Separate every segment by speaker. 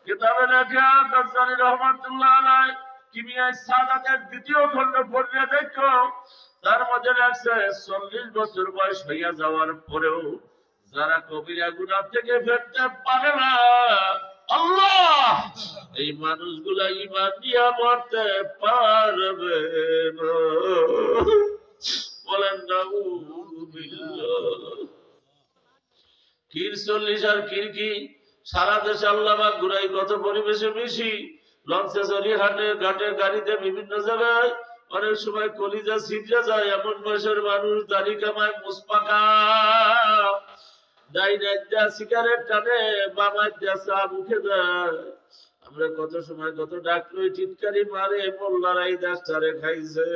Speaker 1: কিতাবে লেখা গাজ্জালী রহমাতুল্লাহ আলাইহি কিমিয়ায়ে সাদাতের দ্বিতীয় খণ্ড পড়লে দেখো তার মধ্যে লেখছে 40 বছর বয়স হইয়া যাওয়ার পরেও যারা কবিরা গুনাহ থেকে ফিরতে পারে না, আল্লাহ এই মানুষগুলা ঈমান নিয়ে মরতে পারবে না। বলেন নাউযুবিল্লাহ। কির 40 আর কির কি সারা দেশে আল্লাহ ঘুরাই, কত পরিবেশে মিশি, লঞ্চে চড়ি, হাটে ঘাটে গাড়িতে বিভিন্ন জায়গায় অনেক সময় কলিজা ছিটে যায়। এমন বয়সের মানুষ দাড়ি কামায়, মুসপাকা সিগারেট টানে, বামায় চা মুখে দেয়। আমরা কত সময় কত ডাক্তার টিটকারি মারে, মোল্লারাই দেশটারে খাইছে।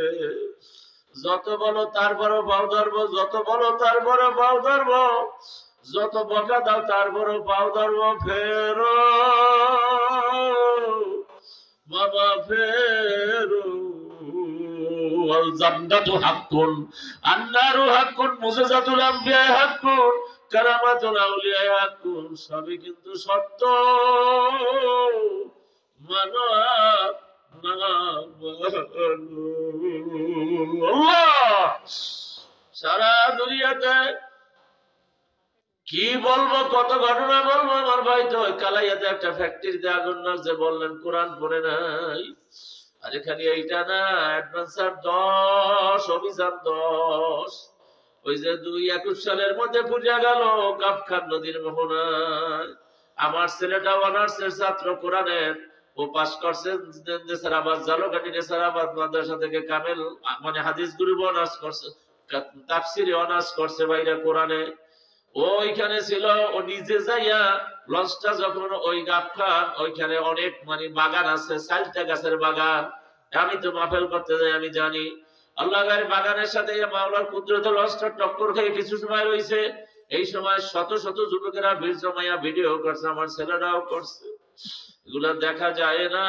Speaker 1: যত বলো তারপরও পাও ধরবো, যত বলো তারপরও পাও ধরবো, যত বকা দাও তারপরও পাও ধরবো। ফেরো বাবা ফেরো, আল জান্নাতু হাক্কুন আন-নারু হাক্কুন, মুজিজাতুল আম্বিয়া হাক্কুন, কারামাতুল আউলিয়া হাক্কুন, সবই কিন্তু সত্য। মানো না আল্লাহ। সারা দুনিয়াতে কি বলবো, কত ঘটনা বলবো। আমার ভাই তো কালাইয়াতে একটা ফ্যাক্টরিতে আগুন লাগছে, বললেন কোরআন পড়ে নাই। আরে খালি এইটা না, অ্যাডভেঞ্চার 10, অভিযান 10। ওই যে 2021 সালের মধ্যে পূজা গেল গাবখান নদীর মোহনায়। আমার ছেলেটা অনার্সের ছাত্র কোরআনের, ও পাস করছে নেসারাবাদ, জালকাঠি নেসারাবাদ মাদ্রাসা থেকে কামেল মানে হাদিস গ্রুপ অনার্স করছে, তাফসিরে অনার্স করছে বাইরে কোরআনে। ওইখানে ছিল, ও নিজে যাইয়া লঞ্চটা যখন ওই গাবখান, ওইখানে অনেক মানে বাগান আছে, 40টা গাছের বাগান। আমি তো মাহফিল করতে যাই, আমি জানি। আল্লাহর বাগানের সাথে মাওলার কুদরতে লঞ্চটা টক্কর খেয়ে কিছু সময় রয়েছে। এই সময় শত শত যুবকেরা ভিড় জমাইয়া ভিডিও করছে, আমার ছেলেরাও করছে। এগুলা দেখা যায় না,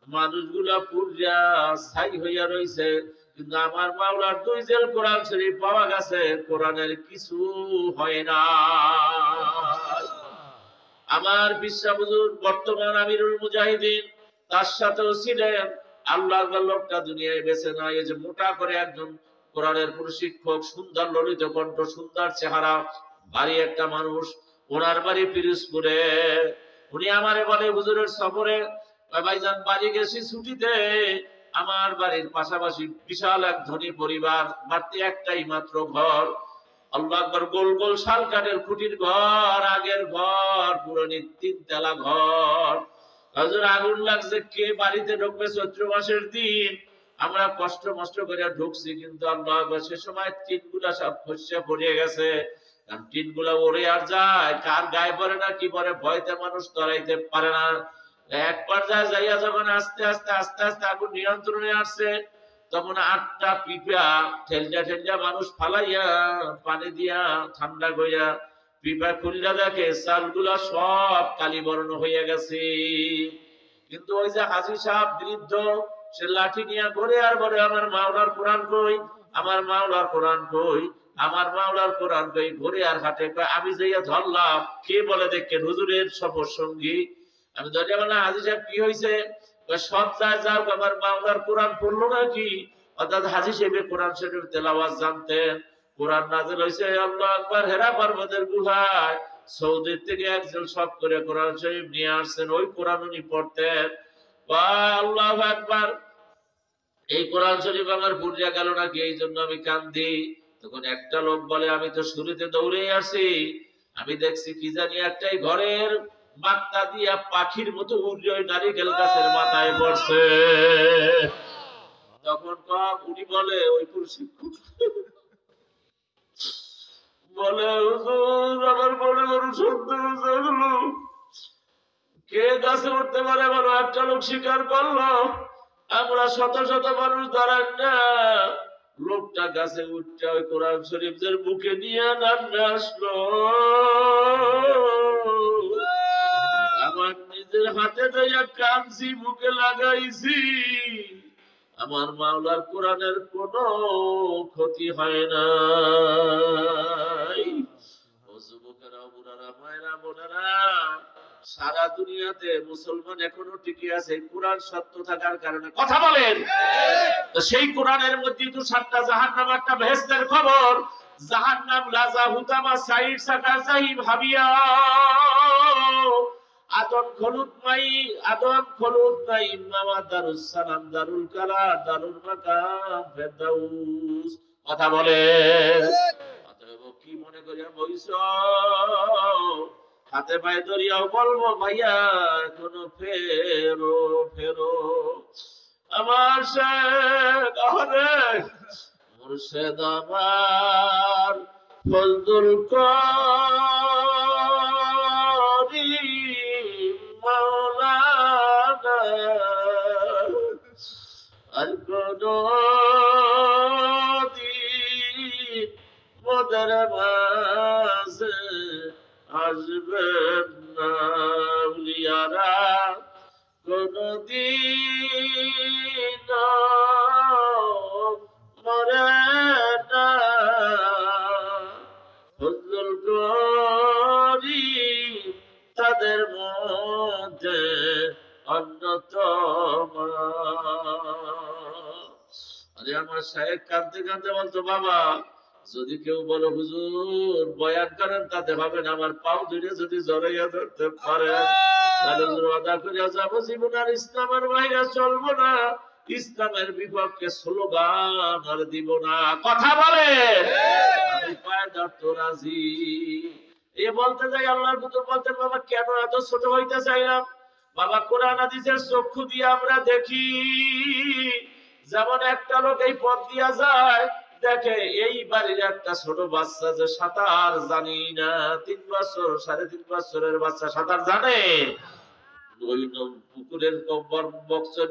Speaker 1: মানুষগুলা পুরা ছাই হইয়া রয়েছে। কিন্তু আমার মাওলার 2 জেল কোরআন শরীফ পাওয়া গেছে, কোরআনের কিছু হয় না। আমার বিশ্বাস হুজুর বর্তমান আমিরুল মুজাহিদিন, তার সাথেও ছিলেন। আল্লাহর লোকটা দুনিয়ায় বেঁচে নাই। এই যে মোটা করে একজন কোরআনের প্রশিক্ষক, সুন্দর ললিত কণ্ঠ, সুন্দর চেহারা, বাড়ি একটা মানুষ, ওনার বাড়ি পিরোজপুরে। উনি আমারে বলে হুজুরের সফরে ভাইজান বাড়ি গেছি ছুটিতে, আমার বাড়ির পাশাপাশি বিশাল এক ধনী পরিবার, বাড়তি একটাই মাত্র ঘর। আল্লাহ আকবার, গোল গোল শাল কাঠের খুঁটির ঘর, আগের ঘর, পুরনো 3 তলা ঘর। হুজুর আগুন লাগছে, কে বাড়িতে ঢুকবে? চৈত্র মাসের দিন। আমরা কষ্ট মষ্ট করে ঢুকছি, কিন্তু আল্লাহ আকবার, সে সময় টিনগুলা সব খসে পড়ে গেছে। কারণ টিনগুলা ওড়ে আর যায়, কার গায়ে পড়ে না কি পড়ে, ভয়তে মানুষ তরাইতে পারে না। এক পর্যায়ে যাইয়া যখন আস্তে আস্তে আস্তে আস্তে আগুন নিয়ন্ত্রণে আসছে, তখন 8টা পিপা ঠেলজা ঠেলজা মানুষ ফালাইয়া পানি দিয়া ঠান্ডা কইয়া পিপা খুললা দেখে চালগুলা সব কালি বর্ণ হইয়া গেছে। কিন্তু ওই যে হাজী সাহেব বৃদ্ধ, সে লাঠি নিয়ে ঘরে আর বলে, আমার মাওলার কোরআন কই, আমার মাওলার কোরআন কই, আমার মাওলার কোরআন কই। ঘরে আর হাটে আমি যাইয়া ধরলাম, কে বলে দেখেন হুজুরের সফর সঙ্গী। আমি ধরিয়া বললাম, হাজী সাহেব কি হয়েছে? সব যায় যাও, আমার মাওলার কোরআন পড়লো নাকি? অর্থাৎ হাজী সাহেব কোরআন শরীফ তেলাওয়াত জানতেন। কোরআন নাযিল হইছে আল্লাহু আকবার হেরা পর্বতের গুহায়, সৌদি থেকে একজন সব করে কোরআন শরীফ নিয়ে আসছেন, ওই কোরআন উনি পড়তেন। আল্লাহু আকবার। এই কোরআন শরীফ আমার ভুলিয়া গেল নাকি, এই জন্য আমি কান্দি। তখন একটা লোক বলে, আমি তো শুরুতে দৌড়ে আসি, আমি দেখছি কি জানি একটাই ঘরের মাথা দিয়া পাখির মতো উড়ে ওই নারিকেল গাছের মাথায় পড়ছে। তখন উনি বলে, ওই প্রশিক্ষক বলে, হুজুর আমার বড় বড় সন্দেহ জাগলো, কে গাছে উঠতে পারে বলো? একটা লোক স্বীকার করলো, আমরা শত শত মানুষ দাঁড়ান না। লোকটা গাছে উঠতে ওই কোরআন শরীফের বুকে নিয়ে নামে আসলো। আমার নিজের হাতে দিয়ে কাঁদছি, বুকে লাগাইছি, আমার মাওলার কোরআনের কোনো ক্ষতি হয় না। ও যুবকেরা, বুড়ারা, মায়েরা, বোনেরা, সারা দুনিয়াতে মুসলমান এখনো টিকে আছে কোরআন সত্য থাকার কারণে। কথা বলেন। তো সেই কোরআনের মধ্যে তো 7টা জাহান্নাম, 8টা বেহেশতের খবর। জাহান্নাম লাজা হুতামা সাইদ সাকার জাহিম হাবিয়া, আদম খলুদ মাই মামা দারুস সালাম দারুল কালা দারুল মাকাম ফেরদাউস। কথা বলে। অতএব কি মনে করিয়া বইছ, হাতে পায়ে ধরিয়াও বলবো ভাইয়া এখনো ফেরো ফেরো। আমার শেখ মুর্শেদ আমার ফজলুল করিম মাওলানা, আর কোনো দিন মোদের মাঝে আসবেন না উলিয়ারা, কোনদিন মরে না। ফজলুল করিম তাদের মধ্যে অন্যতম। আরে আমার সাহেব কাঁদতে কাঁদতে বলতো, বাবা যদি কেউ বলো হুজুর বয়ান করেন তাতে ভাবেন আমার পাও ধরে যদি জড়াইয়া ধরতে পারে তাহলে হুজুর আদা করিয়া যাবো, জীবন আর ইসলামের বাইরে চলবো না, ইসলামের বিপক্ষে স্লোগান আর দিব না। কথা বলে। আমি পায়ে ধরতে রাজি। এ বলতে যাই আল্লাহর পুত্র বলতেন, বাবা কেন এত ছোট হইতে চাইলাম? বাবা কোরআন হাদিসের চক্ষু দিয়ে আমরা দেখি, যেমন একটা লোক এই পথ দিয়া যায়, দেখে এই বাড়ির একটা ছোট বাচ্চা যে সাঁতার জানি না, 3 বছর 3.5 বছরের বাচ্চা সাঁতার জানে, ওই পুকুরের বক্সর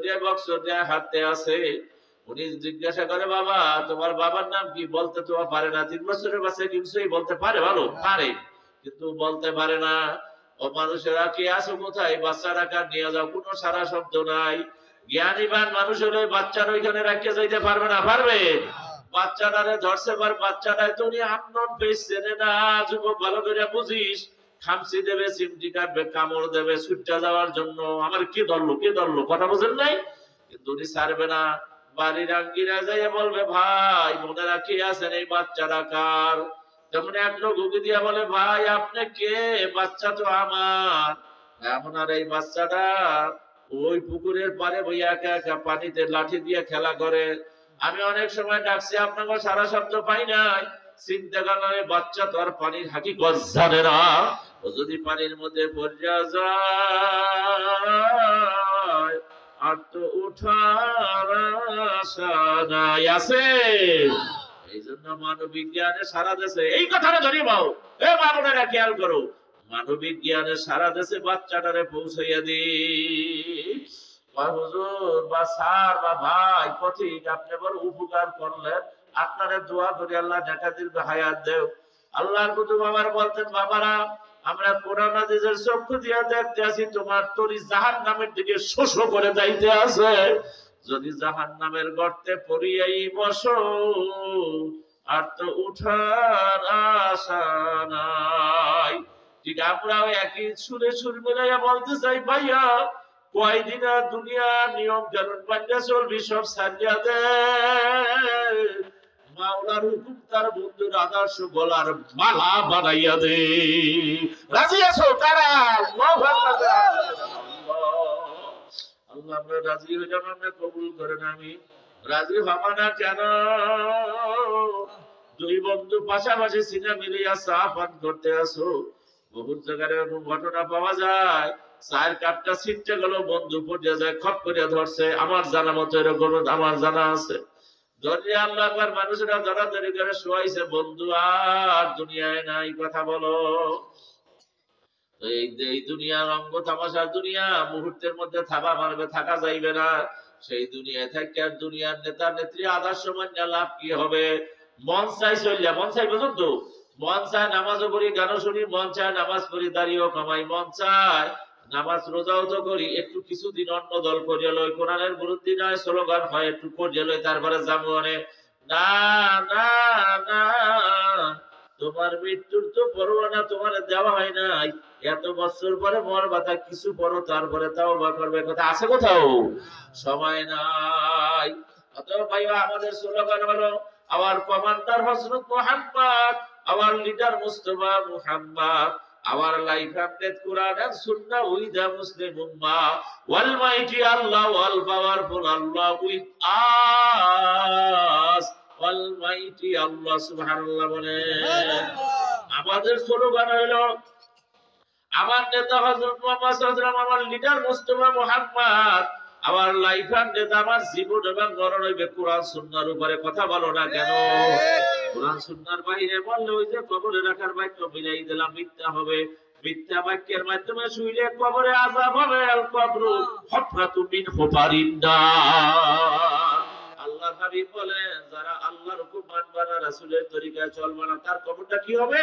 Speaker 1: দিয়ে হাঁটতে আছে। উনি জিজ্ঞাসা করে, বাবা তোমার বাবার নাম কি? বলতে তো পারে না। 3 বছরের বাচ্চা কিছুই বলতে পারে, ভালো পারে কিন্তু বলতে পারে না। ও মানুষেরা কে আছো কোথায়? বাচ্চাটাকে নিয়ে যাও, কোনো সারা শব্দ নাই। জ্ঞানীবান মানুষ হলে বাচ্চার ওইখানে রাখিয়ে যাইতে পারবে না? পারবে। বাচ্চাটারে ধরছে, বাচ্চাটায় তো উনি আননোন ফেস চেনে না। যুবক ভালো করে বুঝিস, খামচি দেবে, চিমটি কাটবে, কামড় দেবে ছুটটা যাওয়ার জন্য। আমার কে ধরলো কথা বুঝেন নাই, কিন্তু উনি ছাড়বে না। বাড়ির আঙ্গিরা যাইয়া বলবে, ভাই বোনেরা কে আছেন, এই বাচ্চাটা কার? তেমন এক লোক উকি দিয়া বলে, ভাই আপনি কে? বাচ্চা তো আমার। এমন আর এই বাচ্চাটা ওই পুকুরের পারে বইয়া একা একা পানিতে লাঠি দিয়ে খেলা করে। আমি অনেক সময় ডাকছি, আপনাকে সারা শব্দ পাই নাই। চিন্তা করলাম বাচ্চা তো আর পানির হাকিকত জানে না, ও যদি পানির মধ্যে পড়িয়া যায় আর তো উঠার আশা নাই আছে। এই জন্য মানবিক জ্ঞানে সারা দেশে এই কথাটা ধরি পাও, এ বাবুরা খেয়াল করো, মানবিক জ্ঞানে সারা দেশে বাচ্চাটারে পৌঁছাইয়া দি। হুজুর বা স্যার বা ভাই পথিক আপনি বড় উপকার করলেন, আপনারে দোয়া করি আল্লাহ নেতা দীর্ঘ হায়াত দেও। আল্লাহর কুতুব আমার বলতেন, বাবারা আমরা কোরআন হাদিসের চক্ষু দিয়া দেখতে আছি তোমার তরি জাহান্নামের দিকে শোষ করে যাইতে আছে। যদি জাহান্নামের গর্তে পড়িয়াই বসো আর তো উঠার আশা নাই। ঠিক আমরাও একই সুরে সুর মিলাইয়া বলতে চাই, ভাইয়া কয়দিন আর দুনিয়া নিয়ম কানুন মানিয়া চলবি, সব ছাড়িয়া দে। মাওলার হুকুম তার বন্ধুর আদর্শ গলার মালা বানাইয়া দে। রাজি আছো তারা? আল্লাহ আমরা রাজি হয়ে যাবো, আমরা কবুল করেন। আমি রাজি হবা না কেন? 2 বন্ধু পাশাপাশি সিনা মিলিয়া চা পান করতে আসো। বহুত জায়গায় এরকম ঘটনা পাওয়া যায়, চায়ের কাপটা ছিটতে গেল, বন্ধু পড়িয়া যায়, খপ করিয়া ধরছে। আমার জানা মতো এরকম আমার জানা আছে। ধরিয়া আল্লাহ মানুষেরা ধরাধরি করে শোয়াইছে, বন্ধু আর দুনিয়ায় নাই। কথা বলো। এই দুনিয়ার অঙ্গ তামাশার দুনিয়া, মুহূর্তের মধ্যে থাবা মারবে, থাকা যাইবে না। সেই দুনিয়ায় থাকে আর দুনিয়ার নেতা নেত্রী আদর্শ মান্য লাভ কি হবে? মন চাই চলিয়া, মন চাই বুঝুন তো, মন চায় নামাজও করি, গানও শুনি, মন চায় নামাজ পড়ি, দাঁড়িয়েও কামাই, মন চায় নামাজ রোজাও তো করি, একটু কিছুদিন অন্য দল করিয়া লই, কোরআনের বিরুদ্ধে নয়, স্লোগান হয় একটু করিয়া লই, তারপরে যাবো অনেক। না না না, তোমার মৃত্যুর তো পরোয়ানা তোমার দেওয়া হয় নাই, এত বছর পরে মরবা, তা কিছু পড়ো তারপরে তাওবা করবে, কথা আছে কোথাও? সময় নাই। অতএব ভাইয়া আমাদের স্লোগান হলো our commander Hazrat Muhammad, our leader Mustafa Muhammad, our life and death Quran and Sunnah with the Muslim Ummah. Almighty Allah, all powerful Allah with us. Almighty Allah Subhanallah বলে। আমাদের স্লোগান হলো আমার নেতা হযরত মুহাম্মদ সাল্লাল্লাহু আলাইহি ওয়াসাল্লাম, আমার লিডার মুস্তাফা মুহাম্মদ, আমার লাইফ এন্ড ডেথ, আমার জীবন এবং মরণ হইবে কোরআন সুন্নাহর উপরে। কথা বলো না কেন? কোরআন সুন্নাহর বাইরে বললে ওই যে কবরে রাখার বাক্য মিলাই দিলাম, মিথ্যা হবে। মিথ্যা বাক্যের মাধ্যমে শুইলে কবরে আযাব হবে। আল কবরু হুফরাতু মিন হুফারিন নার। আল্লাহ হাবিব বলেন, যারা আল্লাহর হুকুম মানবে না, রাসূলের তরিকায় চলবে না, তার কবরটা কি হবে?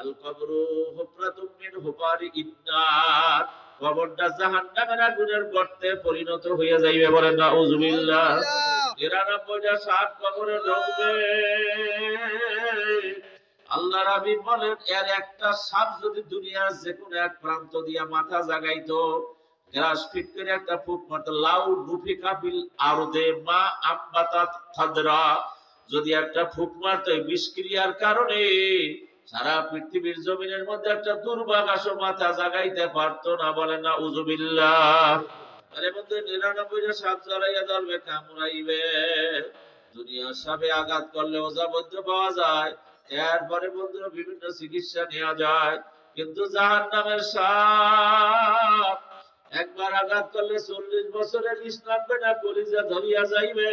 Speaker 1: আল কবরু হুফরাতু মিন হুফারিন নার। কবরটা জাহান্নামের আগুনের গর্তে পরিণত হয়ে যাইবে। বলেন নাউযুবিল্লাহ। ৯৯টা সাপ কবরে ঢুকবে। আল্লাহর হাবিব বলেন, এর একটা সাপ যদি দুনিয়ার যে কোনো এক প্রান্ত দিয়া মাথা জাগাইতো, গ্রাস ফিট করে একটা ফুক মারতো, লাউ নুফিকা ফিল আরদে মা আম্বাতাত খাদরা, যদি একটা ফুক মারতো, বিষক্রিয়ার কারণে সারা পৃথিবীর জমিনের মধ্যে একটা দুর্বাঘাস মাথা জাগাইতে পারতো না। বলেন নাউযুবিল্লাহ। আরে বন্ধু, ৯৯টা সাপ জ্বালাইয়া ধরবে, কামড়াইবে। দুনিয়ার সাপে আঘাত করলে ওজাবদ্ধ পাওয়া যায়, এরপরে বন্ধুরা বিভিন্ন চিকিৎসা নেওয়া যায়, কিন্তু জাহান্নামের সাপ একবার আঘাত করলে ৪০ বছরে বিষ নামবে না, কলিজা ধরিয়া যাইবে।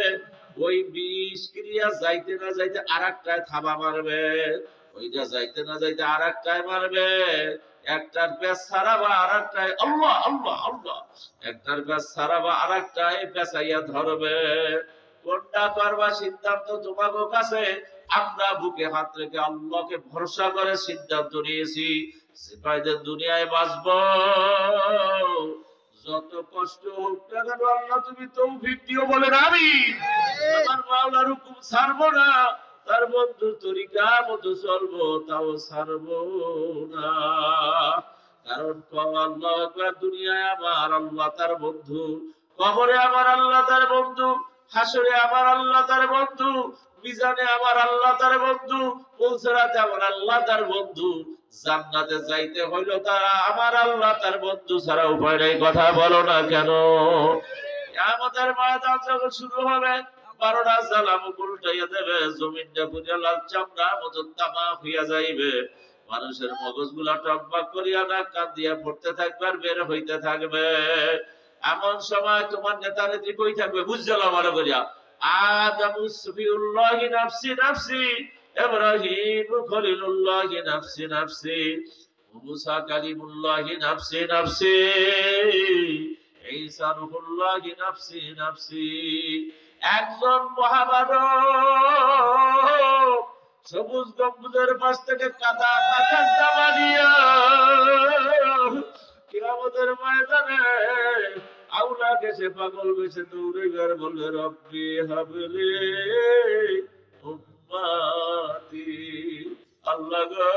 Speaker 1: ওই বিষ ক্রিয়া যাইতে না যাইতে আরেকটায় থাবা মারবে, ওইটা যাইতে না যাইতে আরেকটায় মারবে। একটার পেঁচ ছাড়াবা আরেকটায়, আল্লাহ আল্লাহ আল্লাহ, একটার পেঁচ ছাড়াবা আরেকটায় পেঁচাইয়া ধরবে। কোনটা করবা সিদ্ধান্ত তোমাদের কাছে। আমরা বুকে হাত রেখে আল্লাহকে ভরসা করে সিদ্ধান্ত নিয়েছি, সিপাহীদের দুনিয়ায় বাঁচবো, যত কষ্ট হোক না কেন আল্লাহ তুমি তৌফিক দিও। বলেন আমিন। আমার মাওলার হুকুম ছাড়বো না, তার বন্ধু তরিকা মতো চলবো, তাও ছাড়বো না। কারণ আল্লাহু আকবার, দুনিয়ায় আমার আল্লাহ তার বন্ধু, কবরে আমার আল্লাহ তার বন্ধু, হাসরে আমার আল্লাহ তার বন্ধু, মিজানে আমার আল্লাহ তার বন্ধু, পুলসিরাতে আমার আল্লাহ তার বন্ধু, জান্নাতে যাইতে হইল তারা আমার আল্লাহ তার বন্ধু ছাড়া উপায় নাই। কথা বলো না কেন? কিয়ামতের ময়দান যখন শুরু হবে, 12টা জালাম উল্টাইয়া দেবে, জমিনটা পুরা লাল চামড়ার মতো তামা হইয়া যাইবে। মানুষের মগজগুলা টকবক করিয়া নাক কান দিয়া পড়তে থাকবে আর বের হইতে থাকবে। এমন সময় তোমার নেতা নেত্রী কই থাকবে? বুঝলাম ভালো করিয়া। আদমু সুফিউল্লাহি নাফসি নাফসি, ইব্রাহিম খলিলুল্লাহি নাফসি নাফসি, মুসা কালিমুল্লাহি নাফসি নাফসি, ঈসা রূহুল্লাহি নাফসি নাফসি। একজন মহামানব সবুজ গম্বুজের পাশ থেকে কাদা কাঁচা জামা নিয়া কিয়ামতের ময়দানে আউলা গেছে পাগল বেশে দৌড়ে বের বলবে, রব্বি হাবলি উম্মতি। আল্লাহ গো,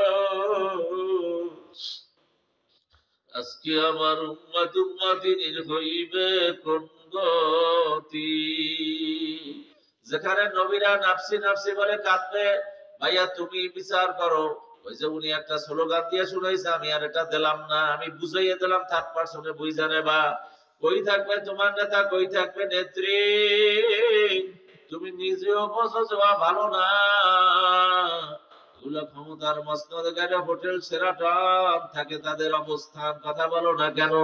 Speaker 1: আজকে আমার উম্মত উম্মতির হইবে কোন গতি। যেখানে নবীরা নাফসি নাফসি বলে কাঁদবে, ভাইয়া তুমি বিচার করো। ওই যে উনি একটা স্লোগান দিয়ে শুনাইছে, আমি আর এটা দিলাম না, আমি বুঝাইয়া দিলাম, থার্ড পারসনে বুঝা নেবা। কই থাকবে তোমার নেতা, কই থাকবে নেত্রী? তুমি নিজেও বোঝো যাওয়া ভালো না। ক্ষমতার মসনদে গেলে হোটেল সেরাটন থাকে তাদের অবস্থান। কথা বলো না কেন?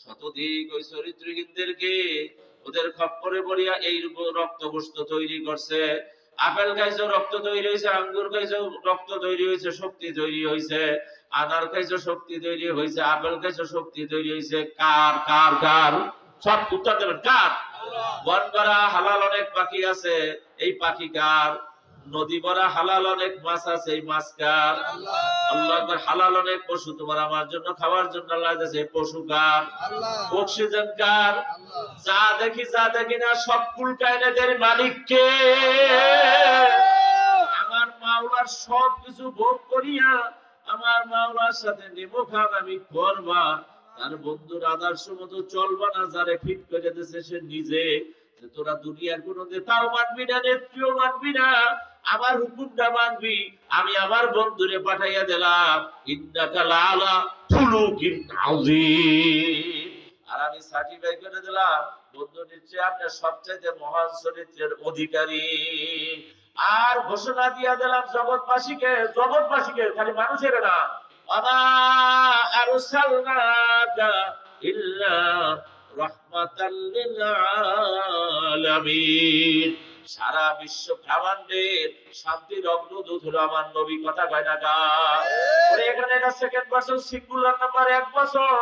Speaker 1: শতধিক ওই চরিত্রহীনদেরকে ওদের খপ্পরে পড়িয়া এই রক্তগোস্ত তৈরি করছে। আপেল খাইছো রক্ত তৈরি হয়েছে, আঙ্গুর খাইছো রক্ত তৈরি হয়েছে, শক্তি তৈরি হয়েছে, আনার খাইছো শক্তি তৈরি হয়েছে, আপেল খাইছো শক্তি তৈরি হয়েছে। কার কার কার? সব উত্তর দেবেন কার? বন ভরা হালাল অনেক পাখি আছে, এই পাখি কার? নদী ভরা হালাল অনেক মাছ আছে, এই মাছ কার? আল্লাহ। হালাল অনেক পশু তোমার আমার জন্য খাওয়ার জন্য আল্লাহ দিয়েছে, পশু কার? অক্সিজেন কার? যা দেখি যা দেখি না সব কুল কায়নাতের মালিক কে? আমার মাওলার সবকিছু ভোগ করিয়া আমার মাওলার সাথে নিমুখান আমি করবা, তার বন্ধুর আদর্শ মতো চলবা না, যারে ফিট করে দিয়েছে সে নিজে। তোরা দুনিয়ার কোন নেতাও মানবি না, নেত্রীও মানবি না, আমার হুকুমটা মানবি। আমি আমার বন্ধুরে পাঠাইয়া দিলাম, ইন্নাকা লাআলা খুলুকিন আযীম। আর আমি সার্টিফাই করে দিলাম, বন্ধু নিশ্চয় আপনার সবচাইতে মহান চরিত্রের অধিকারী। আর ঘোষণা দিয়া দিলাম জগৎবাসীকে, জগৎবাসীকে, খালি মানুষের না, আমা আরসালনাকা ইল্লা রাহমাতাল লিল আলামিন। সারা বিশ্ব ব্রহ্মাণ্ডের শান্তির অগ্রদূত হলো আমার নবী, কথা কয় না কা? এখানে এটা সেকেন্ড পারসন সিঙ্গুলার নাম্বার, এক বছর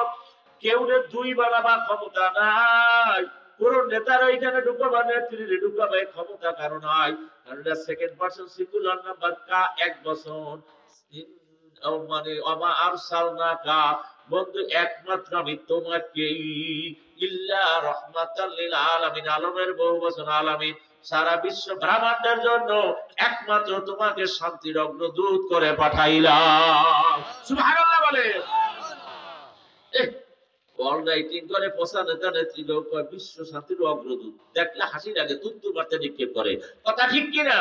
Speaker 1: কেউ দুই বানাবা ক্ষমতা নাই। কোন নেতার এখানে ঢুকাবা, নেত্রীর ঢুকাবে ক্ষমতা কারো নাই, কারণ এটা সেকেন্ড পারসন সিঙ্গুলার নাম্বার কা, এক বছর। মানে আমা আরসালনাকা, বন্ধু একমাত্র আমি তোমাকে ইল্লা রাহমাতাল লিল আলামিন, আলমের বহু বচন আলামিন, সারা বিশ্ব ব্রহ্মাণ্ডের জন্য একমাত্র তোমাকে শান্তির অগ্রদূত করে পাঠাইলাম। সুবহানাল্লাহ বলে। অল রাইটিং করে পোষা নেতা নেত্রী বিশ্ব শান্তির অগ্রদূত, দেখলে হাসি লাগে, তুত্তুর বার্তা নিক্ষেপ করে, কথা ঠিক কিনা?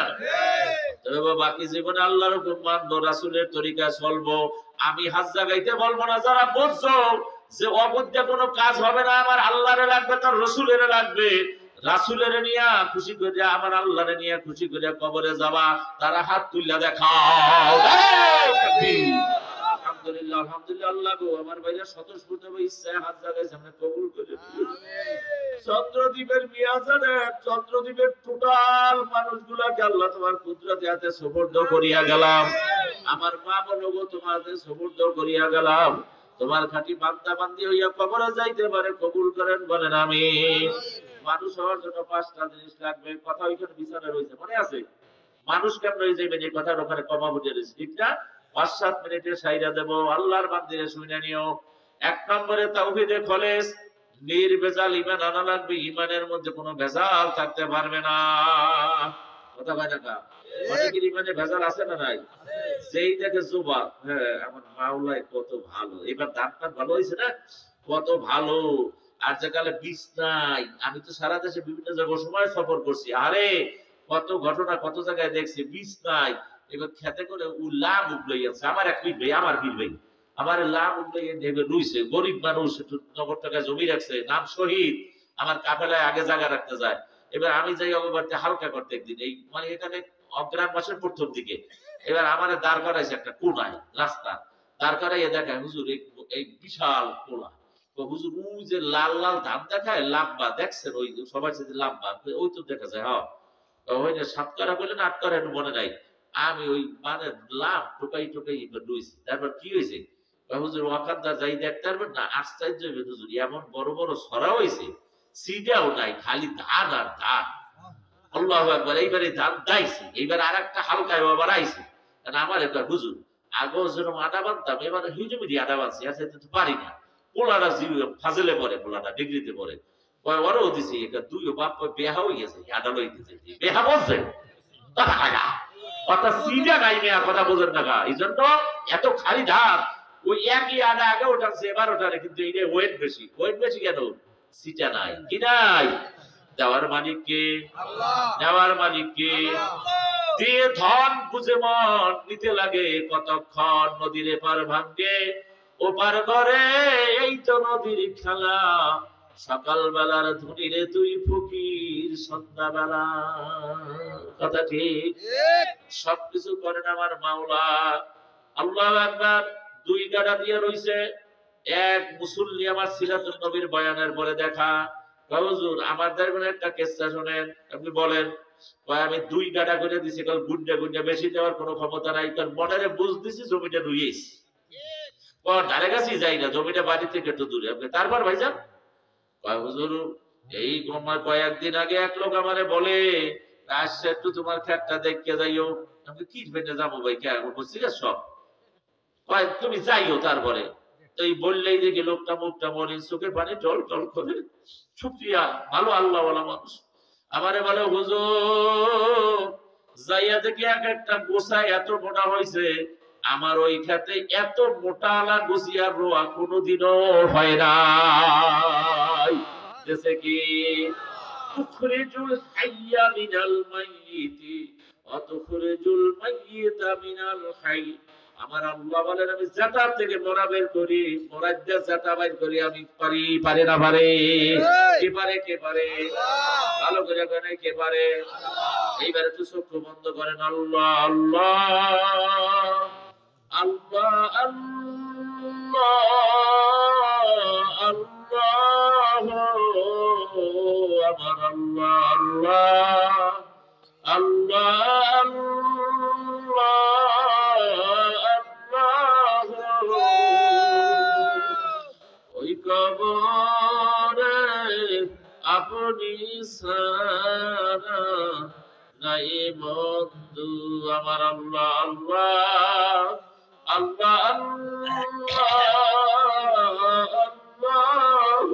Speaker 1: তবে বাকি জীবনে আল্লাহর হুকুম মানবো, রাসূলের তরিকায় চলবো। আমি হাজ জাগাইতে বলবো না, যারা বুঝছো যে অবুদ্ধে কোনো কাজ হবে না, আমার আল্লাহরে লাগবে, তার রাসূলের লাগবে, রাসূলের নিয়া খুশি করে, আমার আল্লাহরে নিয়া খুশি করে কবরে যাবা, তারা হাত তুললা দেখাও। আলহামদুলিল্লাহ, আলহামদুলিল্লাহ। আল্লাহ গো, আমার ভাইরা স্বতঃস্ফূর্ত ইচ্ছায় হাত জাগাইছে, আমরা কবুল করে নিও। চন্দ্রদ্বীপের মিয়াজানে, চন্দ্রদ্বীপের টোটাল মানুষগুলাকে আল্লাহ তোমার কুদরতে হাতে সুপর্দ করিয়া গেলাম। আমার মা বলো গো, তোমার হাতে সুপর্দ করিয়া গেলাম। তোমার খাঁটি বান্দা বান্দি হইয়া কবরে যাইতে পারে, কবুল করেন বলেন আমিন। মানুষ হওয়ার জন্য 5টা জিনিস লাগবে, কথা ওইখানে বিছানা রয়েছে, মনে আছে? মানুষ কেমন হয়ে যাবেন এই কথার ওখানে কমা বুঝে রয়েছে, ঠিক না? 5-7 মিনিটের সাইরা দেব, আল্লাহর বান্দিরে শুনে নিও। 1 নম্বরে তাওহীদে খলেস, নির্ভেজাল ঈমান আনা লাগবে, ঈমানের মধ্যে কোনো ভেজাল থাকতে পারবে না, কথা কয় না কা? অনেকের ঈমানে ভেজাল আছে না নাই? যেই দেখে জুবা, হ্যাঁ আমার মাওলাই কত ভালো, এবার দাঁতটা ভালো হয়েছে না, কত ভালো। আর যেকালে বীজ নাই, আমি তো সারা দেশে বিভিন্ন জায়গায় সময় সফর করছি, আরে কত ঘটনা, কত জায়গায় দেখছি বীজ নাই, এবার খেতে করে ও লাভ উঠলেই আছে। আমার এক পীর ভাই, আমার পীর ভাই, আমার লাভ উঠলে রুইছে, গরিব মানুষ, একটু নগদ টাকা জমি রাখছে, নাম শহীদ, আমার কাফেলায় আগে জায়গা রাখতে যায়। এবার আমি যাই অগবারতে হালকা করতে একদিন, এই মানে এখানে অগ্রাণ মাসের প্রথম দিকে, এবার আমার দাঁড় করাইছে একটা কোনায় রাস্তা, দাঁড় করাইয়া দেখায় হুজুর এই বিশাল কোলা, হুজুর ওই যে লাল লাল ধান দেখায়, লাম্বা দেখছেন, ওই সবার সাথে লাম্বা, ওই তো দেখা যায়, হ্যাঁ ওই যে 7 করা বললেন 8 করা, একটু মনে নাই। আমি ওই মানে লাভ টোকাই টোকাই রয়েছি। তারপর কি হয়েছে, হুজুর ওয়াকান্দার যাই দেখতে পারবেন না, আশ্চর্য হবে হুজুর, এমন বড় বড় সরা হয়েছে, সিটাও নাই, খালি ধান আর ধান। আল্লাহু আকবার। এইবারে ধান দাইছে, এইবার আর একটা হালকায় আবার আইছে। আমার একটা হুজুর, আগেও যেরকম আদা বানতাম, এবার হিউজুমিদি আদা বানছি, আর সেটা তো পারি না। পোলাটা ফাজলে পড়ে, পোলাটা ডিগ্রিতে পড়ে, ওরও দিছে, এটা দুইও বাপ বেহা হয়ে গেছে, আদা লইতেছে, বেহা বলছে কথা সিজা নাই, মেয়া কথা বোঝেন না, এই জন্য এত খালি ধান, ওই একই আদা আগে ওঠাচ্ছে, এবার ওঠারে, কিন্তু এই ওয়েট বেশি, ওয়েট বেশি কেন, সিটা নাই, কি নাই? দেওয়ার মালিক কে? দেওয়ার মালিক কে? দিয়ে ধন বুঝে মন নিতে লাগে কতক্ষণ, নদীর পার ভাঙ্গে ওপার করে, এই তো নদীর খেলা, সকাল বেলার ধনীরে তুই ফকির সন্ধ্যাবেলা, কথা ঠিক? সবকিছু করেন আমার মাওলা। আল্লাহু আকবার। 2 গাড়া দিয়ে রইছে, এক মুসল্লি আমার সিরাতুন নবীর বয়ানের পরে দেখা, হুজুর আমার দরবারে একটা কিসসা শুনেন। আপনি বলেন। আমি 2 গাড়া করে দিছি, কাল গুন্ডা গুন্ডা বেশি দেওয়ার কোনো ক্ষমতা নাই, কারণ মনে বুঝ দিছি জমিটা রুইয়েছি, ধারে কাছে যাই না, জমিটা বাড়ি থেকে একটু দূরে। আপনি তারপর ভাইজান হুজুর এই কয়েকদিন আগে এক লোক আমারে বলে, আসছে একটু তোমার ক্ষেতটা দেখতে যাইও। আমি কি ভেঙে যাবো ভাই, কে বলছি সব, তুমি যাইও। তারপরে এই বললেই দেখি লোকটা মুখটা মলিন, চোখে পানি টল টল করে, শুকরিয়া, ভালো আল্লাহ ওয়ালা মানুষ। আমারে বলে হুজুর যাইয়া দেখি এক একটা গোছা এত মোটা হয়েছে, আমার ওই খেতে এত মোটা আলা গুছিয়ার রোয়া কোনোদিনও হয় নাই। দেশে কি তুখরিজুল হাইয়া মিনাল মাইয়িতি ওয়া তুখরিজুল মাইয়িতা মিনাল হাই। আমার আল্লাহ বলেন আমি জাতা থেকে মরা বের করি, মরাজ্জা জাতা বের করি। আমি পারি, পারে না পারে? কে পারে? কে পারে? ভালো করে জানে কে পারে? এইবারে তো চোখ বন্ধ করেন। আল্লাহ আল্লাহ আল্লাহ আল্লাহ আল্লাহ, আমার আল্লাহ আল্লাহ আল্লাহ আল্লাহ আল্লাহ। ওই কবরে আপনি সারা নাই বন্ধু, আমার আল্লাহ আল্লাহ আল্লাহ আল্লাহ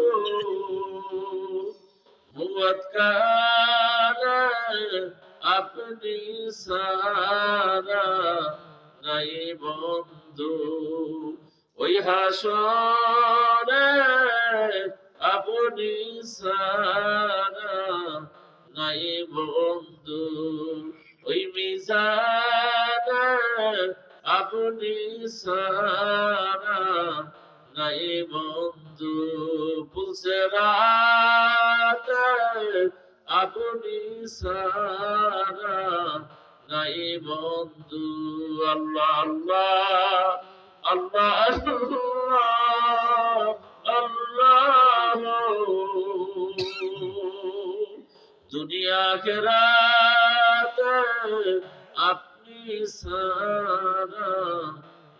Speaker 1: মুআদ কানা আপনি সারা নাই বন্ধু। ওই হাসরে আপনি সারা নাই বন্ধু, ওই মিজানে আপনি সারা নাই বন্ধু, পুলসিরাতে আপনি সারা নাই বন্ধু। আল্লাহ আল্লাহ আল্লাহ আল্লাহ দুনিয়া আখিরাতে আপনি সারা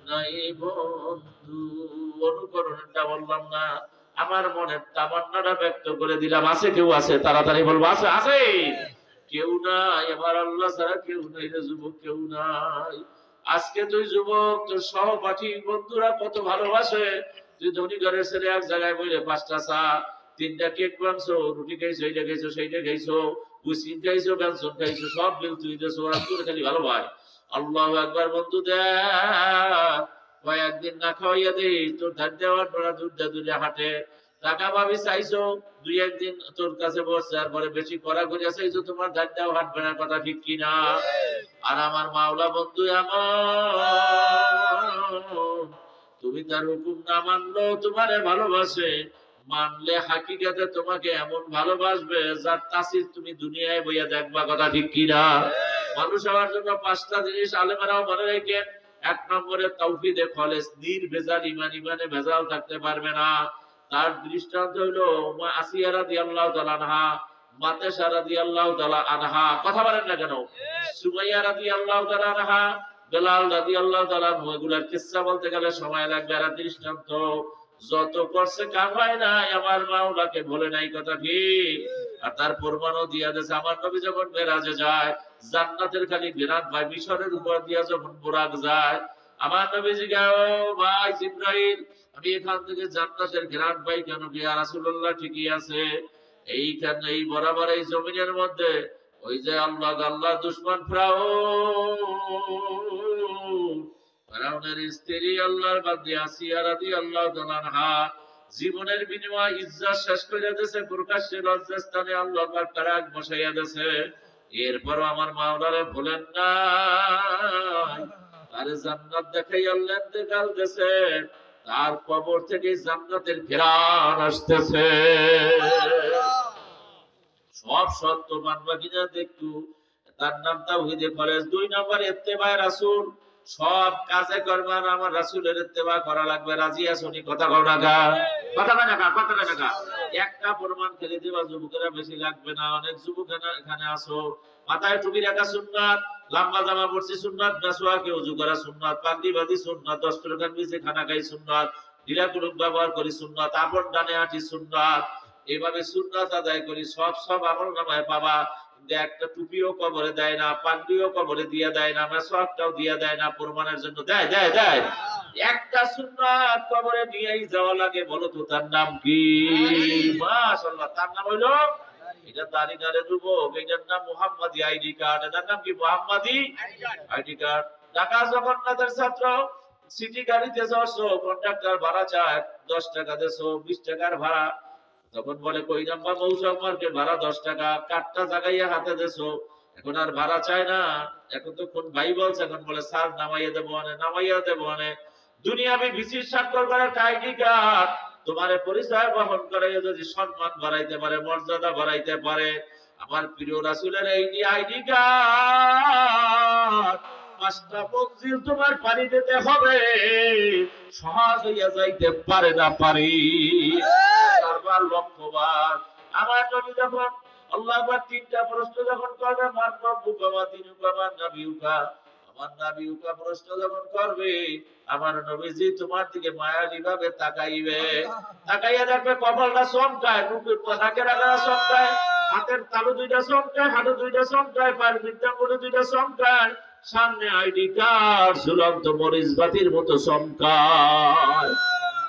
Speaker 1: নাই বন্ধু। অনুকরণটা বললাম না, আমার মনের তামান্নাটা ব্যক্ত করে দিলাম। আছে কেউ? আছে? তাড়াতাড়ি বলবো। আছে? আছে? কেউ নাই? আমার আল্লাহ ছাড়া কেউ নাই রে যুবক, কেউ নাই। আজকে তুই যুবক, তোর সহপাঠী বন্ধুরা কত ভালোবাসে। তুই ধনী ঘরের ছেলে, এক জায়গায় বইলে 5টা চা, 3টা কেক বানছো, রুটি খাইছো, এইটা খাইছো, সেইটা খাইছো, কুসিন খাইছো, বেনসন খাইছো, সব বিল তুই দিয়েছো, আর তোর খালি ভালো ভাই। আল্লাহু আকবার। বন্ধু দেখ, কয়েকদিন না খাওয়াইয়া দেই, তোর ধার দেওয়ার পর দুধটা দুলে হাঁটে। টাকা ভাবি চাইছো, 2-1 দিন তোর কাছে বসছে, আর পরে বেশি করা করিয়া চাইছো, তোমার ধার দেওয়া হাঁটবে না। কথা ঠিক কিনা? আর আমার মাওলা বন্ধু এমন, তুমি তার হুকুম না মানলেও তোমারে ভালোবাসে, মানলে হাকিকাতে তোমাকে এমন ভালোবাসবে যার তাসির তুমি দুনিয়ায় বইয়া দেখবা। কথা ঠিক কিনা? মানুষ হওয়ার জন্য 5টা জিনিস আলেমেরাও মনে রাখেন। 1 নম্বরে তাওহীদে খালেস, নির্ভেজাল ঈমান, ঈমানে ভেজাল থাকতে পারবে না। তার দৃষ্টান্ত হলো আসিয়া রাদিয়াল্লাহু তাআলা আনহা, মাতেশা রাদিয়াল্লাহু তাআলা আনহা। কথা বলেন না কেন? সুমাইয়া রাদিয়াল্লাহু তাআলা আনহা, বেলাল রাদিয়াল্লাহু তাআলা আনহু। এগুলার কিসসা বলতে গেলে সময় লাগবে। আর দৃষ্টান্ত যত করছে কাম হয় নাই, আমার মাওলাকে বলে নাই। কথা ঠিক? আর তার প্রমাণও দিয়া দিয়েছে। আমার নবী যখন মেরাজে যায়, জান্নাতের খালি ঘেরান ভাই, মিশরের উপর দিয়া যখন বোরাক যায়, আমার নবী জিজ্ঞাসা, ভাই জিবরাইল, আমি এখান থেকে জান্নাতের ঘেরান পাই কেন? ইয়া রাসূলুল্লাহ, ঠিকই আছে, এইখানে এই বরাবর এই জমিনের মধ্যে ওই যে আল্লাহ দুশমন ফিরাউনের স্ত্রী আল্লাহর বান্দি আসিয়া রাদিয়াল্লাহু তাআলা আনহা জীবনের বিনিময়ে ইজ্জত শেষ করে দিয়েছে, প্রকাশ্যে লজ্জাস্থানে আল্লাহ পাক তারাক বসাইয়া দিয়েছে। এরপরও আমার মাওলারে ভুলেন না, আরে জান্নাত দেখাই আল্লাহ ইন্তেকাল দিয়েছে, তার কবর থেকে জান্নাতের ঘ্রাণ আসতেছে। সব সত্য মানবা কিনা দেখতো। তার নাম তাওহীদে খালেস। 2 নম্বর ইত্তেবায়ে রাসূল, সব কাজে করবেন আমার রাসূলের ইত্তেবা করা লাগবে। রাজি আছনি? কথা কও না গা, কথা কয় না গা, কথা কয় না গা। একটা প্রমাণ খেলে দিবা যুবকেরা, বেশি লাগবে না। অনেক যুবক এখানে আসো, মাথায় টুপি রাখা সুন্নাত, লম্বা জামা পরছি সুন্নাত, মেসওয়াকে ওযু করা সুন্নাত, পাগড়ি বাঁধি সুন্নাত, 10 টাকার নিচে খানা খাই সুন্নাত, ঢিলা কুলুক ব্যবহার করি সুন্নাত, আপন ডানে হাঁটি সুন্নাত, এইভাবে সুন্নাত আদায় করি। সব আমল নামায় পাবা। একটা টুপিও কবরে দেয় না, পাগড়িও কবরে দিয়ে দেয় না, মেসওয়াকটাও দিয়ে দেয় না। প্রমাণের জন্য দেয় দেয় দেয় একটা সুন্নাত কবরে নিয়েই যাওয়া লাগে। বলো তো তার নাম কি? মাশাআল্লাহ, তার নাম হইলো এটা দাড়িদারে যুবক, এটার নাম মুহাম্মাদি আইডি কার্ড। এটার নাম কি? মুহাম্মাদি আইডি কার্ড। ঢাকা জগন্নাথের ছাত্র, সিটি গাড়িতে যাচ্ছো, কন্ডাক্টর ভাড়া চায় 10 টাকা দেছো, 20 টাকার ভাড়া। তখন বলে কই নাম্বা মৌসুম মার্কেট, ভাড়া 10 টাকা, কার্ডটা জাগাইয়া হাতে দেছো, এখন আর ভাড়া চায় না। এখন তো কোন ভাই বলছে, এখন বলে স্যার নামাইয়া দেবো মানে, নামাইয়া দেবো মানে। দুনিয়াবি ভিসির স্বাক্ষর করে আইডি কার্ড তোমার পরিচয় বহন করে, যদি সম্মান বাড়াইতে পারে, মর্যাদা বাড়াইতে পারে। আমার প্রিয় রাসূলের এই আইডি কার্ড 5টা মঞ্জিল তোমার পানি দিতে হবে, সহজ হইয়া যাইতে পারে না পারি। বারবার লক্ষ্যবার আমার নবী যখন আল্লাহ আকবার 3টা প্রশ্ন যখন করবে, মান রব্বুকা ওয়া দীনুকা ওয়া নাবিয়ুকা, আমার নাবিয়ুকা প্রশ্ন যখন করবে, আমার নবীজি তোমার দিকে মায়াবী ভাবে তাকাইবে, তাকাইয়া দেখবে কপালটা চমকায়, মুখের নাকের আগা চমকায়, হাতের তালু 2টা চমকায়, হাঁটু 2টা চমকায়, পায়ের বৃদ্ধাঙ্গুলি 2টা চমকায়, সামনে আইডি কার্ড ঝুলন্ত মরিচ বাতির মতো চমকায়।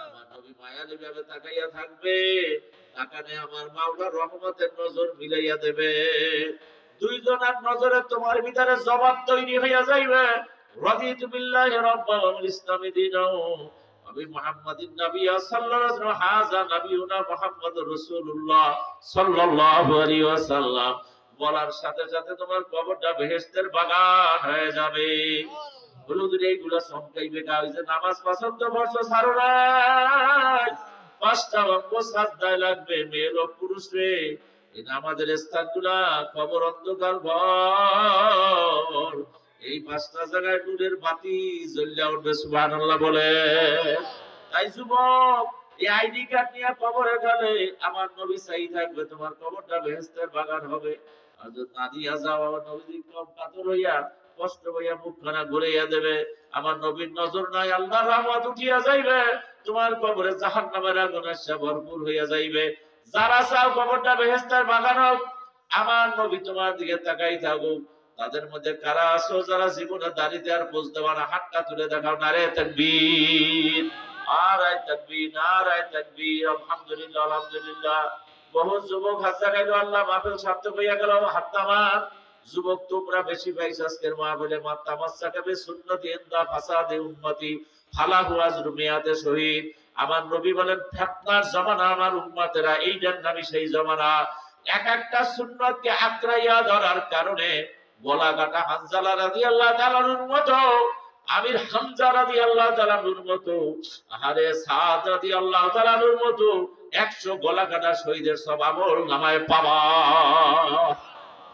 Speaker 1: আমার নবী মায়াবী ভাবে তাকাইয়া থাকবে, তাকানে আমার মাওলার রহমতের নজর মিলাইয়া দেবে। দুইজনের নজরে তোমার ভিতরে জবাব তৈরি হইয়া যাইবে। রাদিতু বিল্লাহি রাব্বান ওয়া বিল ইসলামি দীনান ওয়া বি মুহাম্মাদিন নাবিয়্যা সাল্লাল্লাহু আলাইহি ওয়া সাল্লাম, হাযা নাবিয়ুনা মুহাম্মাদুর রাসূলুল্লাহ সাল্লাল্লাহু আলাইহি ওয়াসাল্লাম। বলার সাথে সাথে তোমার কবরটা বেহেশতের বাগান হয়ে যাবে। হলুদের এইগুলা চমকাইবে গা। ওই যে নামাজ পছন্দ করছো, ছাড়ো নাই, 5টা ওয়াক্ত সাজদায় লাগবে, মেয়ে লোক পুরুষ রে। এই নামাজের স্থানগুলা কবর অন্ধকার ঘর, এই 5টা জায়গায় নূরের বাতি জ্বলিয়া উঠবে, সুবহানাল্লাহ বলে। তাই যুবক, এই আইডি কার্ড নিয়ে কবরে গেলে আমার নবী চাই থাকবে, তোমার কবরটা বেহেশতের বাগান হবে। আর যদি না দিয়া যাও, আমার নবী কম কাতর হইয়া কষ্ট হইয়া মুখখানা ঘুরাইয়া দেবে। আমার নবীর নজর নাই, আল্লাহর রহমত উঠিয়া যাইবে, তোমার কবরে জাহান্নামের আগুন আসা ভরপুর হইয়া যাইবে। যারা চাও কবরটা বেহেশতের বাগান হোক, আমার নবী তোমার দিকে তাকাই থাকুক। তাদের মধ্যে কারা আছো যারা জীবনে দাঁড়িয়ে আর পোজ দেওয়া না? হাতটা তুলে দেখাও। নারে তাকবীর, নারায়ে তাকবীর, নারায়ে তাকবীর, আলহামদুলিল্লাহ, আলহামদুলিল্লাহ। বহু যুবক হাত দেখাইলো, আল্লাহ মাহফিল সার্থক হইয়া গেল, হাত নামান। যুবক তোমরা বেশি পাইছ আজকের মাহফিলে। মা তামাসসাকা বিসুন্নতি ইনদা ফাসাদি উম্মতি ফালাহু আজরু মিয়াতে শহীদ। আমার নবী বলেন, ফিতনার জামানা আমার উম্মতেরা, এইটার নামই সেই জামানা। এক একটা সুন্নতকে আঁকড়াইয়া ধরার কারণে গলা কাটা হানজালা রাদিয়াল্লাহু তাআলার মতো, আমির হামজা রাদিয়াল্লাহু তাআলার মতো, আহারে সাদ রাদিয়াল্লাহু তাআলার মতো 100 গলা কাটা শহীদের সব আমল নামায় পাবা।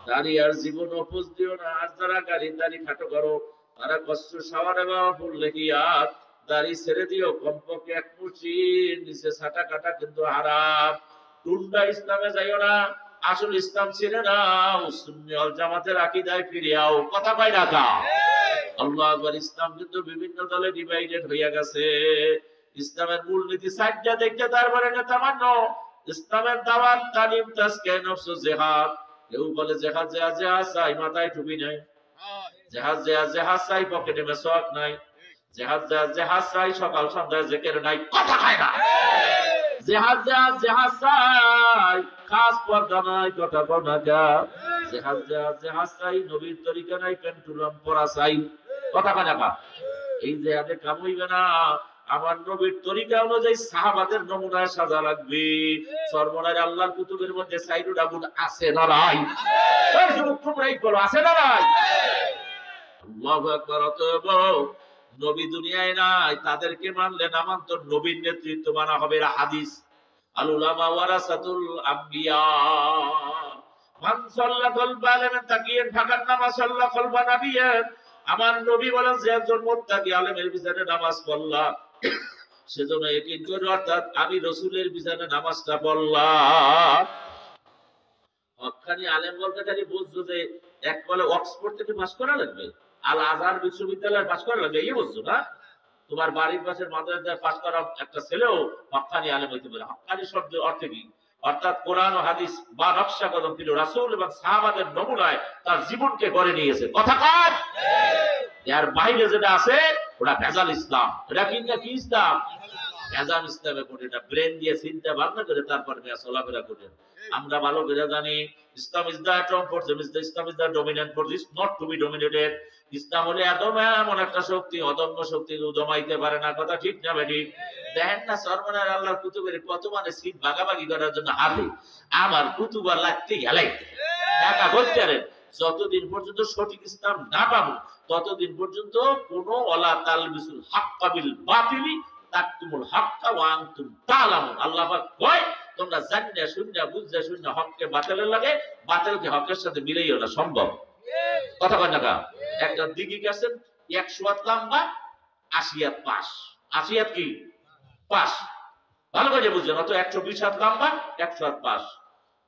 Speaker 1: দাড়ি আর জীবন অপোজ দিও না। আর যারা গাড়ি দাড়ি খাটো করো, তারা কষ্ট সাওয়ারে বাবা ফুল লেখিয়াত দাড়ি ছেড়ে দিও, কমপক্ষে 1 মুঠির নিচে ছাটা কাটা কিন্তু হারাম। টুন্ডা ইসলামে যাইও না, আসল ইসলাম ছেড়ে নাও, সুন্নি ওয়াল জামাতের আকীদায় ফিরে আও। কথা কয় না কা? আল্লাহু আকবার। ইসলাম কিন্তু বিভিন্ন দলে ডিভাইডেড হইয়া গেছে। ইসলামের মূলনীতি 4টা দেখতে, তারপরে নেতা মান্য। ইসলামের দাওয়াত, তালিম, তাজকিয়া নফস, জিহাদ। কেউ বলে জিহাদ জিহাদ চাই, মাথায় টুপি নাই। জিহাদ জিহাদ চাই, পকেটে মেসওয়াক নাই। জিহাদ জিহাদ চাই, সকাল সন্ধ্যায় জিকির নাই। কথা কয় না? জিহাদ জিহাদ চাই, খাস পর্দা নাই। কথা কয় না কা? জিহাদ জিহাদ চাই, নবীর তরিকা নাই, পেন্টুলাম পরা চাই। কথা কয় না কা? এই জিহাদে কাম হইবে না। আমার নবীর তরিকা অনুযায়ী সাহাবাদের নমুনায় সাজা লাগবে। সর্বনার আল্লাহর কুতুবের মধ্যে সাইদুল আবুদ আছে না নাই? এই যুবক তোমরাই বলো, আছে না নাই? আল্লাহু আকবার। অতএব নবী দুনিয়ায় নাই, তাদেরকে মানলে নামান্তর নবীর নেতৃত্ব মানা হবে। হাদিস, আল উলামা ওয়ারাসাতুল আম্বিয়া, মান সাল্লা কলবা আলেমেন তাকিয়ান ফাকাদ নামাজ সাল্লা কলবা নাবিয়ান। আমার নবী বলেন, যে একজন মুত্তাকি আলেমের বিছানে নামাজ পড়লা, সেজন্য ইয়াকিন করে, অর্থাৎ আমি রাসূলের বিছানে নামাজটা পড়লাম। হক্কানি আলেম বলতে খালি বুঝছো যে এক বলে অক্সফোর্ড থেকে পাস করা লাগবে, আল আজহার বিশ্ববিদ্যালয়ে পাস করা লাগবে, এই বুঝছো না? তোমার বাড়ির পাশের মাদ্রাসায় পাস করা একটা ছেলেও হক্কানি আলেম হইতে পারে। হক্কানি শব্দের অর্থ কি? অর্থাৎ কোরআন ও হাদিস বা নকশা কদম ছিল, রাসূল এবং সাহাবাদের নমুনায় তার জীবনকে গড়ে নিয়েছে। কথা কয়? এর বাইরে যেটা আছে ওটা ভেজাল ইসলাম। এটা কি না? কি ইসলাম? এজাম ইসলামে পড়ি না, ব্রেন দিয়ে চিন্তা ভাবনা করে তারপর মেয়া চলাফেরা করি। আমরা ভালো করে জানি Islam is the atom force, Islam is the dominant force, is not to be dominated. ইসলাম হলে এমন একটা শক্তি, অদম্য শক্তি, দমাইতে পারে না। কথা ঠিক না বেঠিক? দেখেন না সরমনের আল্লাহর কুতুবের কত মানে সিট ভাগাভাগি করার জন্য হাতে আমার কুতুবার লাগতে গেলাইতে একা বলতে পারেন। যতদিন পর্যন্ত সঠিক ইসলাম না পাবো ততদিন পর্যন্ত কোন ওয়ালা তালবিসুল হাক্কা বিল বাতিলি তাকতুমুল হাক্কা ওয়া আনতুম তাআলামুন। আল্লাহ পাক কয় তোমরা জানিনা শুনিনা বুঝতে শুনিনা হককে বাতিলের লাগে, বাতিলকে হকের সাথে মিলাইও না, সম্ভব? কথা কয় না কা? একটা দিঘি গেছেন 100 হাত লম্বা, 80 হাত পাশ। 80 হাত কি পাশ? ভালো করে বুঝছেন? অত 120 হাত লম্বা, 100 হাত পাশ।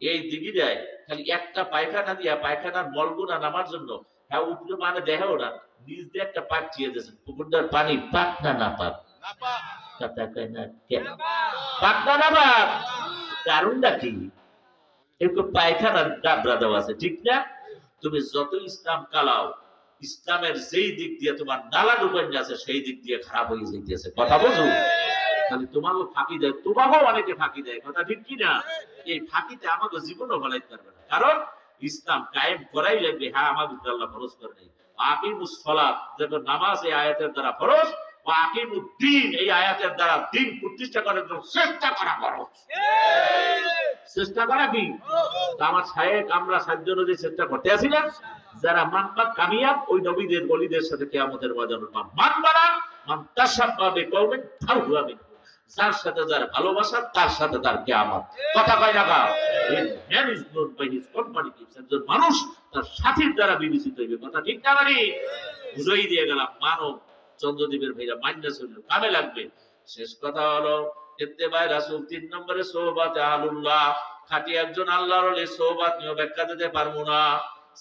Speaker 1: এই দিঘি দেয় খালি একটা পায়খানা দিয়া পায়খানার মলগুনা নামার জন্য, হ্যাঁ উপরে মানে দেখাও না, নিজ দিয়ে একটা পাইপ দিয়ে দিয়েছেন। পুকুরটার পানি পাক না না পাক? কথা কয় না কেন? পাক না না পাক? কারণটা কি? এরকম পায়খানার ডাবরা দেওয়া আছে, ঠিক না? তুমি যত ইসলাম কালাও, ইসলামের যেই দিক দিয়ে তোমার নালা ঢুকান আছে সেই দিক দিয়ে খারাপ হয়ে যাইতেছে। কথা বুঝো? খালি তোমাকেও ফাঁকি দেয়, তোমাকেও অনেকে ফাঁকি দেয়। কথা ঠিক কি না? এই ফাঁকিতে আমাকে জীবনও বলাইতে পারবে না, কারণ ইসলাম কায়েম করাই লাগবে। হ্যাঁ, আমাকে আল্লাহ ফরজ করে নাই। আকিমুস সালাত, যেটা নামাজ এই আয়াতের দ্বারা ফরজ, বা আকিমুদ্দিন এই আয়াতের দ্বারা দিন প্রতিষ্ঠা করার জন্য চেষ্টা করা ফরজ। চেষ্টা করা কি? আমার শায়েখ আমরা 7 জন যে চেষ্টা করতে আছি না, যারা মানবা কামিয়াব ওই নবীদের ওলিদের সাথে কিয়ামতের ময়দানে মানবা না, মান তাশাব্বা বিকওমিন ফাহুয়া মিনহুম। যার সাথে যার ভালোবাসা তার সাথে তার কিয়ামত। কথা কয় না কা? Man is known by his company keeps. একজন মানুষ তার সাথীর দ্বারা বিবেচিত হইবে। কথা ঠিক না? মানে বুঝাই দিয়ে গেলাম। মানব চন্দ্রদ্বীপের ভাইরা মাইন্ডা চলল, কামে লাগবে। শেষ কথা হলো ইত্তেবায়ে রাসূল। 3 নম্বরে সোহবাতে আহলুল্লাহ, খাঁটি একজন আল্লাহর ওলি সোহবাত নিয়ে ব্যাখ্যা দিতে পারবো না।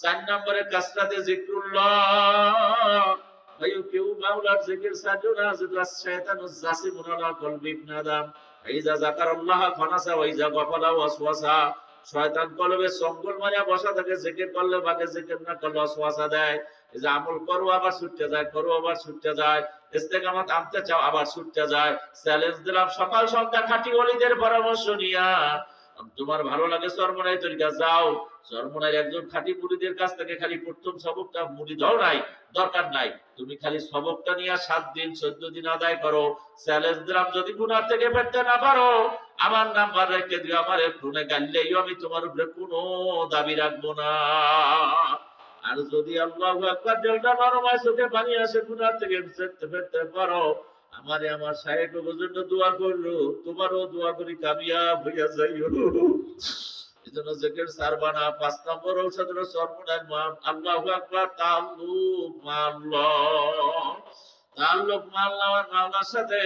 Speaker 1: 4 নম্বরে কাসরাতে জিকরুল্লাহ, ভাইও কেউ মাওলার জিকির ছাড়লো না, যেটা শয়তানু জাসিমুন আলা কলবি ইবনে আদম, আইজা যাকারাল্লাহ ফানাসা ওয়া ইজা গাফালা ওয়াসওয়াসা। শয়তান কলবে সঙ্গল মারিয়া বসা থাকে, জিকির করলে বাকি, জিকির না করলে ওয়াসওয়াসা দেয়। এই যে আমল করো আবার ছুটতে যায়, করো আবার ছুটতে যায়, ইস্তেকামত আনতে চাও আবার ছুটতে যায়। চ্যালেঞ্জ দিলাম সকাল সন্ধ্যা খাঁটি ওলিদের পরামর্শ নিয়া। তোমার ভালো লাগে চরমনাই তরিকা, যাও চরমনাই একজন খাঁটি মুরিদের কাছ থেকে খালি প্রথম সবকটা মুড়ি দাও নাই, দরকার নাই। তুমি খালি সবকটা নিয়ে 7 দিন 14 দিন আদায় করো। চ্যালেঞ্জ দিলাম যদি গুনাহ থেকে ফিরতে না পারো, আমার নাম্বার রেখে দিও, আমার ফোনে গাইলেও আমি তোমার উপরে কোনো দাবি রাখবো না। আর যদি আল্লাহু আকবার দেওটা নরমায় চোখে পানি আসে, গুনাহ থেকে ফিরতে পারো, আমারে আমার শায়েখ পর্যন্ত দোয়া করলো, তোমারও দোয়া করি কামিয়াব হইয়া যাইও। এজন্য জিকির সারবানা। 5 নম্বর ঔষধ হলো সর্বনাশ মান। আল্লাহু আকবার, তাআল্লুক মাআল্লাহ। তাআল্লুক মাআল্লাহ, মাওলার সাথে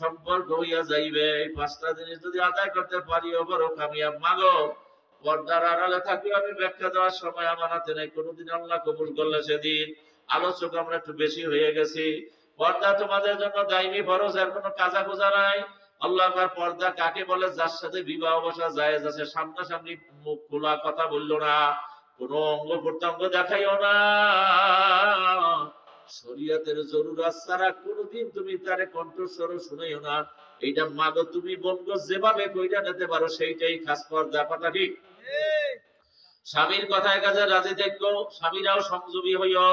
Speaker 1: সম্পর্ক হইয়া যাইবে। এই 5টা জিনিস যদি আদায় করতে পারি বড় কামিয়াব। মাগো পর্দার আড়ালে থাকি আমি ব্যাখ্যা দেওয়ার সময় আমার হাতে নেই, কোনদিন আল্লাহ কবুল করলে সেদিন। আলোচক আমরা একটু বেশি হয়ে গেছি। পর্দা তোমাদের জন্য দায়মি ফরজ, এর কোনো কাজা গোজা নাই। আল্লাহ পর্দা কাকে বলে? যার সাথে বিবাহ বসা জায়েজ আছে। সামনাসামনি মুখ খোলা কথা বললো না, কোন অঙ্গ প্রত্যঙ্গ দেখাইও না। শরীয়তের জরুরত ছাড়া কোনদিন তুমি তারে কণ্ঠস্বর শুনাইও না। এইটা মাগো তুমি বলবো যেভাবে কইরা নিতে পারো সেইটাই খাস পর্দা। কথা ঠিক? স্বামীর কথায় কাজে রাজি দেখো, স্বামীরাও সংযমী হইও।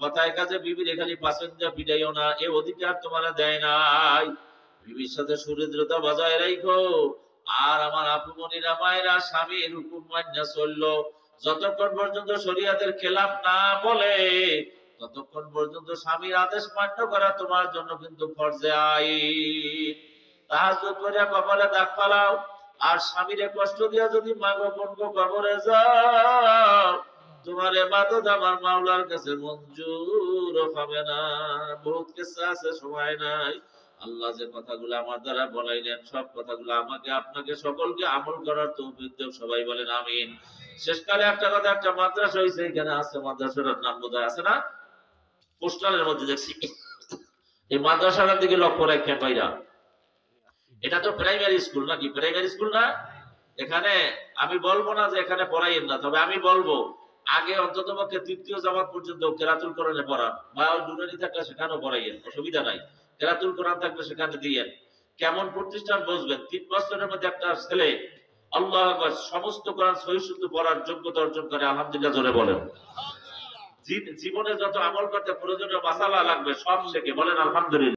Speaker 1: কথায় কাজে বিবির খালি পাসেঞ্জার পিটাইও না, এ অধিকার তোমারা দেয় নাই। বিবির সাথে সুহৃদতা বজায় রাখো। আর আমার আপুমনিরা মায়েরা স্বামীর হুকুম মান্য চললো, যতক্ষণ পর্যন্ত শরীয়তের খেলাফ না বলে ততক্ষণ পর্যন্ত স্বামীর আদেশ মান্য করা তোমার জন্য কিন্তু ফরজে আইন। তাহাজ্জুদ করে কপালে দাগ ফালাও, আর স্বামীরে কষ্ট দিয়া যদি মাগো বনগো কবরে যাও, তোমার ইবাদত আমার মাওলার কাছে মঞ্জুর হবে না। বহুত কিসসা আছে, সময় নাই। আল্লাহ যে কথাগুলো আমার দ্বারা বলাইলেন, সব কথাগুলো আমাকে আপনাকে সকলকে আমল করার তৌফিক দেন। সবাই বলেন আমিন। শেষকালে একটা কথা, একটা মাদ্রাসা হইছে, এখানে আছে, মাদ্রাসার নাম বোধহয় আছে না, পোস্টালের মধ্যে দেখছি। এই মাদ্রাসাটার দিকে লক্ষ্য রাখেন ভাইরা। এটা তো প্রাইমারি স্কুল নাকি? প্রাইমারি স্কুল না? এখানে আমি বলবো না যে এখানে পড়াইয়েন না, তবে আমি বলবো আগে অন্তত পক্ষে 3য় জামাত পর্যন্ত কেরাতুল কোরআনে পড়ান, বা নুরানি থাকলে সেখানেও পড়াইয়েন, অসুবিধা নাই। কেরাতুল কোরআন থাকলে সেখানে দিয়েন। কেমন প্রতিষ্ঠান বুঝবেন? 3 বছরের মধ্যে একটা ছেলে আল্লাহু আকবার সমস্ত কোরআন সহিহ শুদ্ধ পড়ার যোগ্যতা অর্জন করে। আলহামদুলিল্লাহ জোরে বলেন। জীবনে যত আমল করতে প্রয়োজনীয় মাসালা লাগবে সব শেখে, বলেন আলহামদুলিল্লাহ।